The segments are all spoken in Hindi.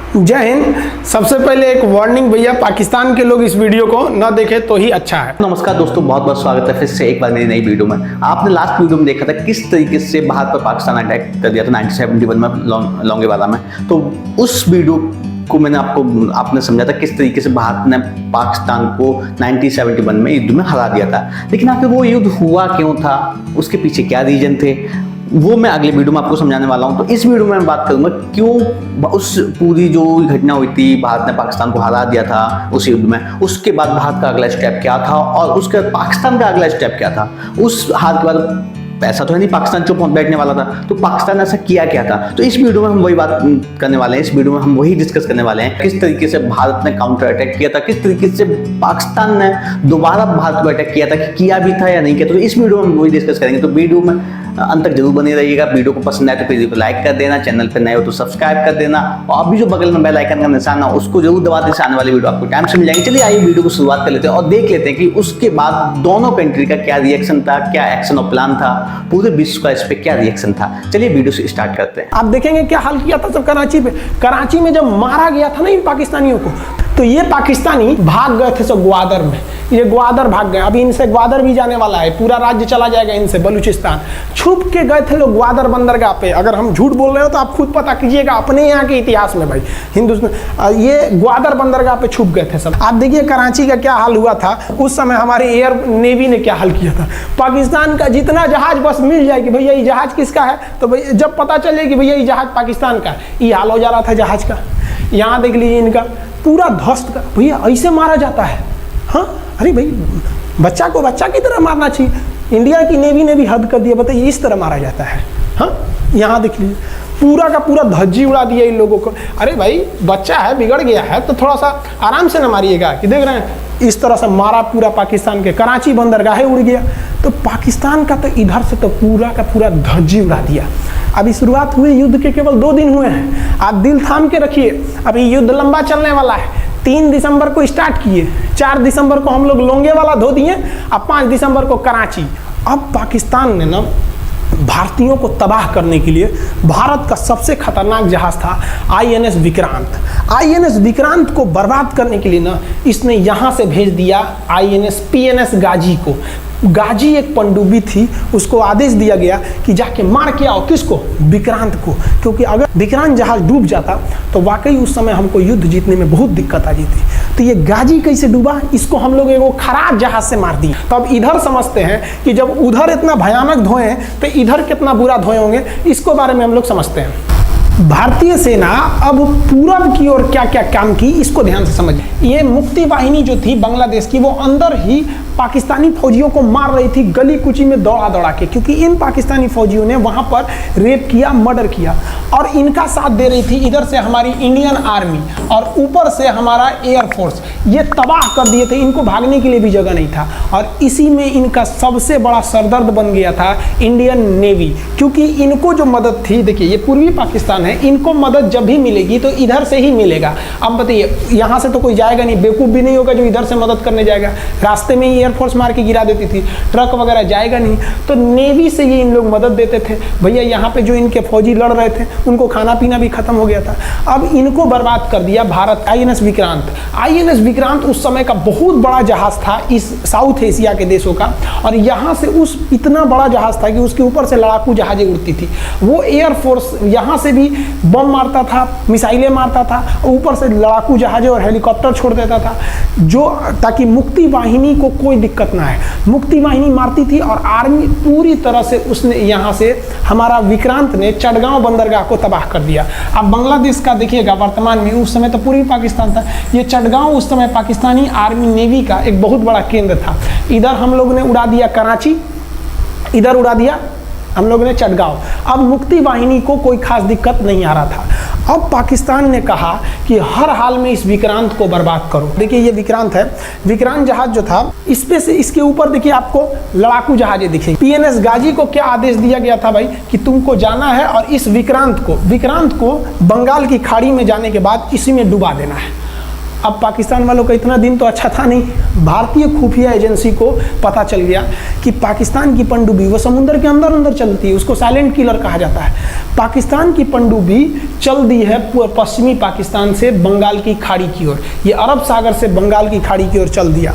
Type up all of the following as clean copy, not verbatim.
जय हिंद। सबसे पहले एक वार्निंग भैया, पाकिस्तान के लोग इस वीडियो को न देखें तो ही अच्छा है। नमस्कार दोस्तों, बहुत बहुत स्वागत है फिर से एक बार मेरी नई वीडियो में। आपने लास्ट वीडियो में देखा था किस तरीके से भारत पर पाकिस्तान अटैक कर दिया था 1971 में लोंगेवाला में। तो उस वीडियो को आपने समझा था किस तरीके से भारत ने पाकिस्तान को 1971 में युद्ध में हरा दिया था। लेकिन आखिर वो युद्ध हुआ क्यों था, उसके पीछे क्या रीजन थे, वो मैं अगले वीडियो में आपको समझाने वाला हूं। तो इस वीडियो में मैं बात करूंगा क्यों उस पूरी जो घटना हुई थी, भारत ने पाकिस्तान को हरा दिया था उस युद्ध में, उसके बाद भारत का अगला स्टेप क्या था और उसके बाद पाकिस्तान का अगला स्टेप क्या था। उस हार के बाद ऐसा तो है नहीं पाकिस्तान चुप बैठने वाला था, तो पाकिस्तान ऐसा किया क्या था। तो इस वीडियो में हम वही बात करने वाले हैं। इस वीडियो में हम वही डिस्कस करने वाले हैं किस तरीके से भारत ने काउंटर अटैक किया था, किस तरीके से पाकिस्तान ने दोबारा भारत पर अटैक किया था, कि किया भी था या नहीं किया। तो इस वीडियो में हम वही डिस्कस करेंगे। तो वीडियो में अंत तक जरूर बने रहिएगा। वीडियो को पसंद आए तो वीडियो को लाइक कर देना, चैनल पर नए हो तो सब्सक्राइब कर देना, और अभी जो बगल में बेल आइकन का निशान है उसको जरूर दबा दें। आने वाली वीडियो आपको टाइम से मिल जाएगी। चलिए आइए वीडियो को शुरुआत कर लेते हैं और देख लेते हैं कि उसके बाद दोनों कंट्री का क्या रिएक्शन था, क्या एक्शन और प्लान था, पूरे विश्व का इस पे क्या रिएक्शन था। चलिए वीडियो से स्टार्ट करते हैं। आप देखेंगे क्या हाल किया था सब कराची पे। कराची में जब मारा गया था ना इन पाकिस्तानियों को, तो ये पाकिस्तानी भाग गए थे सब ग्वादर में। ये ग्वादर भाग गए। अभी इनसे ग्वादर भी जाने वाला है, पूरा राज्य चला जाएगा इनसे, बलूचिस्तान। छुप के गए थे लोग ग्वादर बंदरगाह पे। अगर हम झूठ बोल रहे हो तो आप खुद पता कीजिएगा अपने यहाँ के इतिहास में भाई, हिंदुस्तान ये ग्वादर बंदरगाह पे छुप गए थे सब। आप देखिए कराची का क्या हाल हुआ था उस समय। हमारे एयर नेवी ने क्या हाल किया था। पाकिस्तान का जितना जहाज बस मिल जाए कि भैया ये जहाज किसका है, तो भैया जब पता चले कि भैया ये जहाज पाकिस्तान का, ये हाल हो जा रहा था जहाज का। यहाँ देख लीजिए इनका पूरा ध्वस्त का। भैया ऐसे मारा जाता है? हाँ, अरे भाई बच्चा को बच्चा की तरह मारना चाहिए। इंडिया की नेवी ने भी हद कर दिया, बताइए इस तरह मारा जाता है। हाँ, यहाँ देख लीजिए पूरा का पूरा धज्जी उड़ा दिया इन लोगों को। अरे भाई बच्चा है, बिगड़ गया है तो थोड़ा सा आराम से ना मारिएगा, कि देख रहे हैं इस तरह से मारा पूरा पाकिस्तान के। कराची बंदरगाह उड़ गया। तो पाकिस्तान का तो इधर से तो पूरा का पूरा धज्जी उड़ा दिया। अभी शुरुआत हुई युद्ध के केवल 2 दिन हुए हैं। आप दिल थाम के रखिए, अभी युद्ध लंबा चलने वाला है। 3 दिसंबर को स्टार्ट किए, 4 दिसंबर को हम लोग लोंगेवाला धो दिए, अब 5 दिसंबर को कराची। अब पाकिस्तान ने ना भारतीयों को तबाह करने के लिए भारत का सबसे खतरनाक जहाज था INS विक्रांत। INS विक्रांत को बर्बाद करने के लिए ना इसने यहाँ से भेज दिया INS PNS गाजी को। गाजी एक पनडुब्बी थी, उसको आदेश दिया गया कि जाके मार के आओ किसको, विक्रांत को। क्योंकि अगर विक्रांत जहाज डूब जाता तो वाकई उस समय हमको युद्ध जीतने में बहुत दिक्कत आ जाती। तो ये गाजी कैसे डूबा, इसको हम लोग एगो खराब जहाज से मार दिए। तो अब इधर समझते हैं कि जब उधर इतना भयानक धोए तो इधर कितना बुरा धोए होंगे, इसको बारे में हम लोग समझते हैं। भारतीय सेना अब पूरब की ओर क्या क्या काम की, इसको ध्यान से समझिए। ये मुक्ति वाहिनी जो थी बांग्लादेश की, वो अंदर ही पाकिस्तानी फौजियों को मार रही थी गली कुची में दौड़ा दौड़ा के, क्योंकि इन पाकिस्तानी फौजियों ने वहां पर रेप किया, मर्डर किया, और इनका साथ दे रही थी इधर से हमारी इंडियन आर्मी और ऊपर से हमारा एयरफोर्स। ये तबाह कर दिए थे, इनको भागने के लिए भी जगह नहीं था। और इसी में इनका सबसे बड़ा सरदर्द बन गया था इंडियन नेवी, क्योंकि इनको जो मदद थी, देखिए ये पूर्वी पाकिस्तान है, इनको मदद जब भी मिलेगी तो इधर से ही मिलेगा। अब बताइए यहाँ से तो कोई जाएगा नहीं, बेवकूफ़ भी नहीं होगा जो इधर से मदद करने जाएगा। रास्ते में ही एयरफोर्स मार के गिरा देती थी, ट्रक वगैरह जाएगा नहीं। तो नेवी से ये इन लोग मदद देते थे। भैया यहाँ पे जो इनके फौजी लड़ रहे थे उनको खाना पीना भी खत्म हो गया था। अब इनको बर्बाद कर दिया भारत। INS विक्रांत, INS विक्रांत उस समय का बहुत बड़ा जहाज था इस साउथ एशिया के देशों का, और यहाँ से उस इतना बड़ा जहाज था कि उसके ऊपर से लड़ाकू जहाजें उड़ती थी। वो एयरफोर्स यहाँ से भी बम मारता था, मिसाइलें मारता था, ऊपर से लड़ाकू जहाजें और हेलीकॉप्टर छोड़ देता था, जो ताकि मुक्ति वाहिनी को कोई दिक्कत ना है। मुक्ति वाहिनी मारती थी और आर्मी पूरी तरह से उसने यहाँ से हमारा विक्रांत ने चटगांव बंदरगाह को तबाह कर दिया। अब बांग्लादेश का देखिएगा वर्तमान में, उस समय तो पूर्वी पाकिस्तान था, ये चटगांव उस समय पाकिस्तानी आर्मी नेवी का एक बहुत बड़ा केंद्र था। इधर हम लोग ने उड़ा दिया कराची, इधर उड़ा दिया हम लोग ने चटगांव। अब मुक्ति वाहिनी को कोई खास दिक्कत नहीं आ रहा था। अब पाकिस्तान ने कहा कि हर हाल में इस विक्रांत को बर्बाद करो। देखिए ये विक्रांत है, विक्रांत जहाज जो था इस पे से इसके ऊपर देखिए आपको लड़ाकू जहाजें दिखेंगी। PNS गाजी को क्या आदेश दिया गया था भाई, कि तुमको जाना है और इस विक्रांत को बंगाल की खाड़ी में जाने के बाद इसी में डुबा देना है। अब पाकिस्तान वालों का इतना दिन तो अच्छा था नहीं। भारतीय खुफिया एजेंसी को पता चल गया कि पाकिस्तान की पनडुब्बी वो समुद्र के अंदर अंदर चलती है, उसको साइलेंट किलर कहा जाता है। पाकिस्तान की पनडुब्बी चल दी है पश्चिमी पाकिस्तान से बंगाल की खाड़ी की ओर, ये अरब सागर से बंगाल की खाड़ी की ओर चल दिया।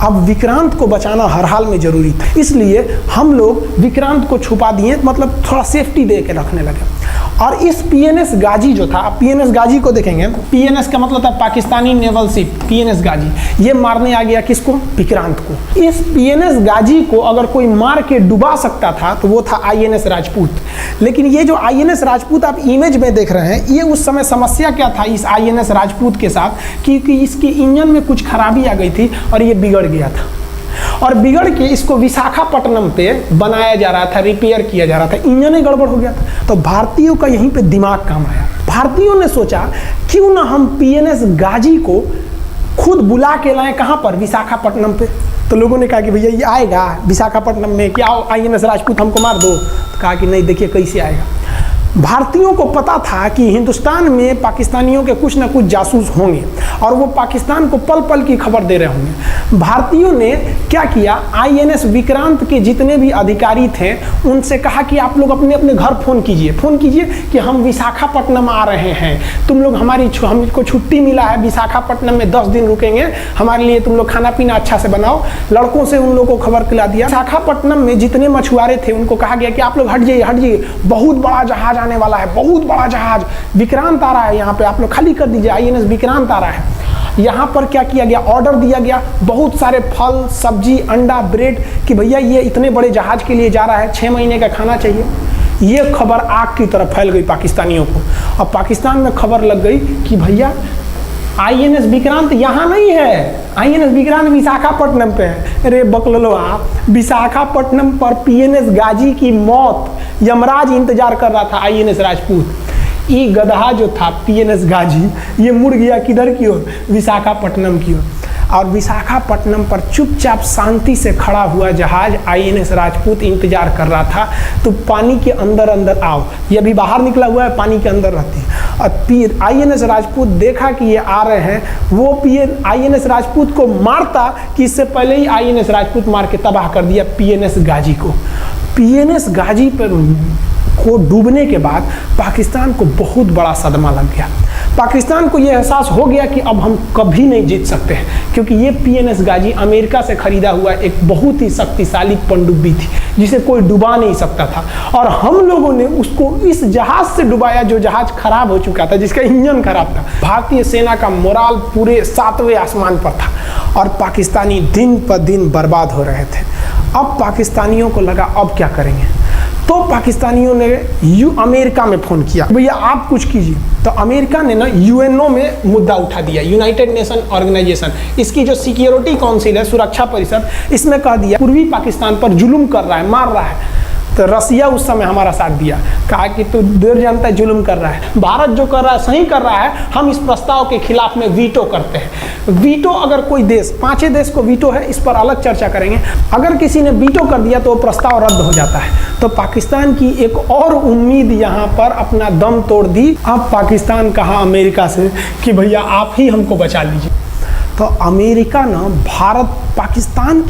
अब विक्रांत को बचाना हर हाल में जरूरी था, इसलिए हम लोग विक्रांत को छुपा दिए, मतलब थोड़ा सेफ्टी दे के रखने लगे। और इस पीएनएस गाजी जो था, पीएनएस गाजी को देखेंगे, पीएनएस का मतलब था पाकिस्तानी नेवल शिप, पीएनएस गाजी, ये मारने आ गया किसको? विक्रांत को। इस पीएनएस गाजी को अगर कोई मार के डुबा सकता था तो वो था आईएनएस राजपूत। लेकिन ये जो आईएनएस राजपूत आप इमेज में देख रहे हैं, ये उस समय समस्या क्या था इस आईएनएस राजपूत के साथ, क्योंकि इसके इंजन में कुछ खराबी आ गई थी और ये बिगड़ गया था, और बिगड़ के इसको विशाखापट्टनम पे बनाया जा रहा था, रिपेयर किया जा रहा था, इंजन ही गड़बड़ हो गया था। तो भारतीयों का यहीं पे दिमाग काम आया। भारतीयों ने सोचा क्यों ना हम पीएनएस गाजी को खुद बुला के लाएं, कहाँ पर? विशाखापट्टनम पे। तो लोगों ने कहा कि भैया ये आएगा विशाखापट्टनम में, क्या आईएनएस राजपूत हमको मार दो? तो कहा कि नहीं, देखिए कैसे आएगा। भारतीयों को पता था कि हिंदुस्तान में पाकिस्तानियों के कुछ ना कुछ जासूस होंगे और वो पाकिस्तान को पल पल की खबर दे रहे होंगे। भारतीयों ने क्या किया, आईएनएस विक्रांत के जितने भी अधिकारी थे उनसे कहा कि आप लोग अपने अपने घर फ़ोन कीजिए कि हम विशाखापट्टनम आ रहे हैं, तुम लोग हमको छुट्टी मिला है, विशाखापट्टनम में 10 दिन रुकेंगे, हमारे लिए तुम लोग खाना पीना अच्छा से बनाओ। लड़कों से उन लोगों को खबर खिला दिया। विशाखापट्टनम में जितने मछुआरे थे उनको कहा गया कि आप लोग हट जाइए, बहुत बड़ा जहाज आने वाला है, बहुत बड़ा जहाज विक्रांत आ रहा है, यहाँ पे आप लोग खाली कर दीजिए, आईएनएस विक्रांत आ रहा है। यहाँ पर क्या किया गया, ऑर्डर दिया गया, बहुत सारे फल सब्जी अंडा ब्रेड, कि भैया ये इतने बड़े जहाज के लिए जा रहा है, 6 महीने का खाना चाहिए। ये खबर आग की तरफ फैल गई पाकिस्तानियों को। अब पाकिस्तान में खबर लग गई कि भैया आईएनएस विक्रांत यहाँ नहीं है, आईएनएस विक्रांत विशाखापट्टनम पे है। अरे बकलोलवा, विशाखापट्टनम पर पीएनएस गाजी की मौत यमराज इंतजार कर रहा था, आईएनएस राजपूत। ये गधा जो था पीएनएस गाजी, ये मुड़ गया किधर की ओर? विशाखापट्टनम की ओर। और विशाखापट्टनम पर चुपचाप शांति से खड़ा हुआ जहाज आईएनएस राजपूत इंतजार कर रहा था। तो पानी के अंदर अंदर आओ, ये अभी बाहर निकला हुआ है, पानी के अंदर रहती है। और आईएनएस राजपूत देखा कि ये आ रहे हैं, वो आईएनएस राजपूत को मारता कि इससे पहले ही आईएनएस राजपूत मार के तबाह कर दिया पीएनएस गाजी को। पीएनएस गाजी पर को डूबने के बाद पाकिस्तान को बहुत बड़ा सदमा लग गया। पाकिस्तान को यह एहसास हो गया कि अब हम कभी नहीं जीत सकते हैं, क्योंकि ये पीएनएस गाजी अमेरिका से खरीदा हुआ एक बहुत ही शक्तिशाली पनडुब्बी थी जिसे कोई डुबा नहीं सकता था, और हम लोगों ने उसको इस जहाज से डुबाया जो जहाज खराब हो चुका था, जिसका इंजन खराब था। भारतीय सेना का मोराल पूरे 7वें आसमान पर था और पाकिस्तानी दिन पर दिन बर्बाद हो रहे थे। अब पाकिस्तानियों को लगा अब क्या करेंगे, तो पाकिस्तानियों ने अमेरिका में फ़ोन किया, भैया आप कुछ कीजिए। तो अमेरिका ने ना यूएनओ में मुद्दा उठा दिया, यूनाइटेड नेशन ऑर्गेनाइजेशन, इसकी जो सिक्योरिटी काउंसिल है, सुरक्षा परिषद, इसमें कह दिया पूर्वी पाकिस्तान पर जुल्म कर रहा है, मार रहा है। तो रसिया उस समय हमारा साथ दिया, कहा कि तू देर जानता है जुल्म कर रहा है, भारत जो कर रहा है सही कर रहा है, हम इस प्रस्ताव के खिलाफ में वीटो करते हैं। वीटो अगर कोई देश, 5 देश को वीटो है, इस पर अलग चर्चा करेंगे, अगर किसी ने वीटो कर दिया तो वो प्रस्ताव रद्द हो जाता है। तो पाकिस्तान की एक और उम्मीद यहाँ पर अपना दम तोड़ दी। अब पाकिस्तान कहा अमेरिका से कि भैया आप ही हमको बचा लीजिए। तो अमेरिका ना पाकिस्तान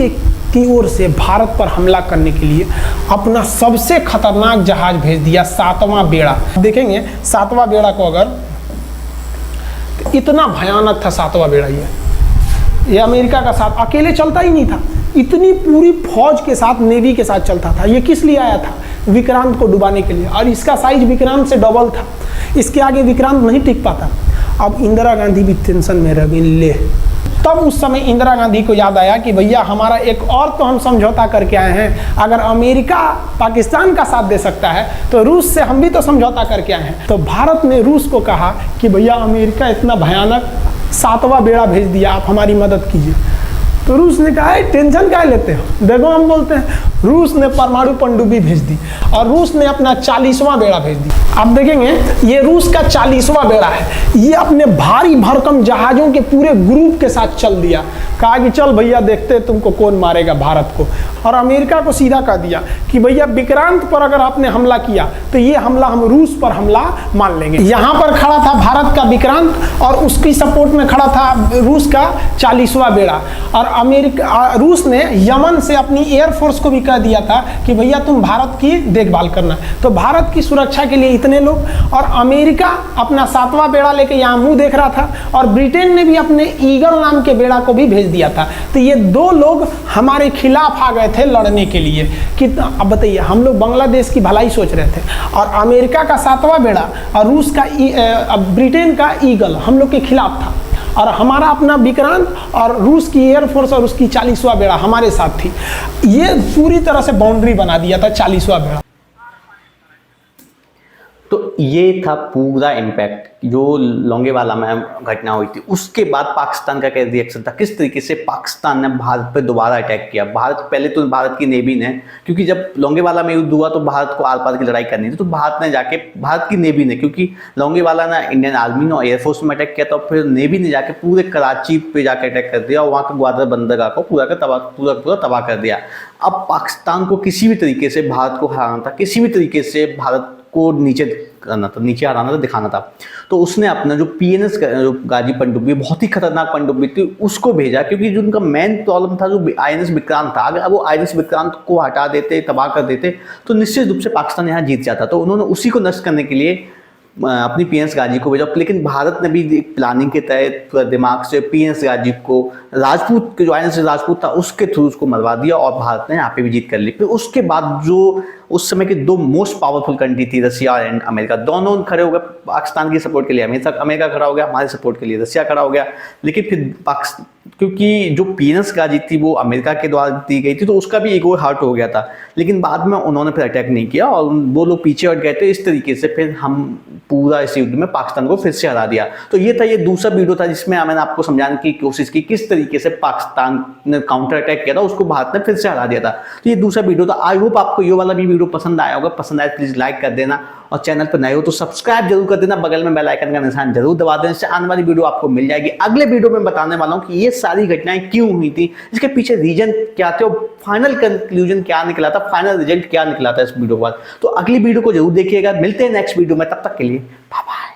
की ओर से भारत पर हमला करने के लिए अपना सबसे खतरनाक जहाज भेज दिया, 7वां बेड़ा। देखेंगे 7वां बेड़ा को, अगर तो इतना भयानक था 7वां बेड़ा। ये अमेरिका का साथ अकेले चलता ही नहीं था, इतनी पूरी फौज के साथ, नेवी के साथ चलता था। ये किस लिए आया था? विक्रांत को डुबाने के लिए, और इसका साइज विक्रांत से डबल था, इसके आगे विक्रांत नहीं टिक पाता। अब इंदिरा गांधी भी टेंशन में रह गई। ले, तब उस समय इंदिरा गांधी को याद आया कि भैया हमारा एक और तो हम समझौता करके आए हैं, अगर अमेरिका पाकिस्तान का साथ दे सकता है तो रूस से हम भी तो समझौता करके आए हैं। तो भारत ने रूस को कहा कि भैया अमेरिका इतना भयानक 7वां बेड़ा भेज दिया, आप हमारी मदद कीजिए। तो रूस ने कहा टेंशन क्या लेते हो, देखो हम बोलते हैं रूस ने परमाणु पनडुब्बी भेज दी और रूस ने अपना 40वां बेड़ा भेज दिया। आप देखेंगे ये रूस का 40वां बेड़ा है। ये अपने भारी भरकम जहाजों के पूरे ग्रुप के साथ चल दिया, कहा कि चल भैया देखते तुमको कौन मारेगा भारत को। और अमेरिका को सीधा कह दिया कि भैया विक्रांत पर अगर आपने हमला किया तो ये हमला हम रूस पर हमला मान लेंगे। यहाँ पर खड़ा था भारत का विक्रांत और उसकी सपोर्ट में खड़ा था रूस का 40वां बेड़ा। और रूस ने यमन से अपनी एयरफोर्स को भी कह दिया था कि भैया तुम भारत की देखभाल करना। तो भारत की सुरक्षा के लिए इतने लोग, और अमेरिका अपना 7वां बेड़ा लेके यहाँ मुंह देख रहा था, और ब्रिटेन ने भी अपने ईगल नाम के बेड़ा को भी भेज दिया था। तो ये दो लोग हमारे खिलाफ आ गए थे लड़ने के लिए कि अब बताइए, हम लोग बांग्लादेश की भलाई सोच रहे थे और अमेरिका का 7वां बेड़ा और रूस का ब्रिटेन का ईगल हम लोग के खिलाफ था, और हमारा अपना विक्रांत और रूस की एयरफोर्स और उसकी 40वां बेड़ा हमारे साथ थी। ये पूरी तरह से बाउंड्री बना दिया था 40वां बेड़ा। तो ये था पूरा इम्पैक्ट जो लोंगेवाला में घटना हुई थी। उसके बाद पाकिस्तान का क्या रिएक्शन था, किस तरीके से पाकिस्तान ने भारत पर दोबारा अटैक किया। पहले तो भारत की नेवी ने, क्योंकि जब लोंगेवाला में युद्ध हुआ तो भारत को आर पार की लड़ाई करनी थी, तो भारत की नेवी ने, क्योंकि लोंगेवाला ने इंडियन आर्मी ने एयरफोर्स में अटैक किया, तो फिर नेवी ने जाके पूरे कराची पे जाके अटैक कर दिया और वहाँ के ग्वादर बंदरगाह को पूरा तबाह कर दिया। अब पाकिस्तान को किसी भी तरीके से भारत को हराना था, किसी भी तरीके से भारत को नीचे हराना था, दिखाना था। तो उसने अपना जो PNS जो गाजी पनडुब्बी, बहुत ही खतरनाक पनडुब्बी थी, उसको भेजा, क्योंकि जो उनका मेन प्रॉब्लम था जो INS विक्रांत था, अगर वो INS विक्रांत को हटा देते, तबाह कर देते, तो निश्चित रूप से पाकिस्तान यहाँ जीत जाता। तो उन्होंने उसी को नष्ट करने के लिए अपनी PNS गाजी को भेजा। लेकिन भारत ने भी एक प्लानिंग के तहत पूरा दिमाग से PNS गाजी को राजपूत के जो INS राजपूत था उसके थ्रू उसको मरवा दिया और भारत ने यहाँ पे भी जीत कर ली। फिर उसके बाद जो उस समय के दो मोस्ट पावरफुल कंट्री थी, रसिया एंड अमेरिका, दोनों खड़े हो गए पाकिस्तान की सपोर्ट के लिए। अमेरिका खड़ा हो गया हमारे सपोर्ट के लिए, रसिया खड़ा हो गया। लेकिन फिर क्योंकि जो PNS गाजी थी वो अमेरिका के द्वारा दी गई थी, तो उसका भी ईगो हर्ट हो गया था। लेकिन बाद में उन्होंने फिर अटैक नहीं किया और वो लोग पीछे हट गए थे। इस तरीके से फिर हम पूरा इस युद्ध में पाकिस्तान को फिर से हरा दिया। तो ये था, ये दूसरा वीडियो था जिसमें मैंने आपको समझाने की कोशिश की किस तरीके से पाकिस्तान ने काउंटर अटैक किया था, उसको भारत ने फिर से हरा दिया था। तो ये दूसरा वीडियो था। आई होप आपको ये वाला भी वीडियो पसंद आया होगा। पसंद आए प्लीज लाइक कर देना और चैनल पर नए हो तो सब्सक्राइब जरूर कर देना, बगल में बेल आइकन का निशान जरूर दबा देना, इससे आने वाली वीडियो आपको मिल जाएगी। अगले वीडियो में बताने वाला हूं कि ये सारी घटनाएं क्यों हुई थी, इसके पीछे रीजन क्या थे और फाइनल कंक्लूजन क्या निकला था, फाइनल रिजल्ट क्या निकला था इस वीडियो के बाद। तो अगली वीडियो को जरूर देखिएगा। मिलते हैं नेक्स्ट वीडियो में, तब तक के लिए बाय बाय।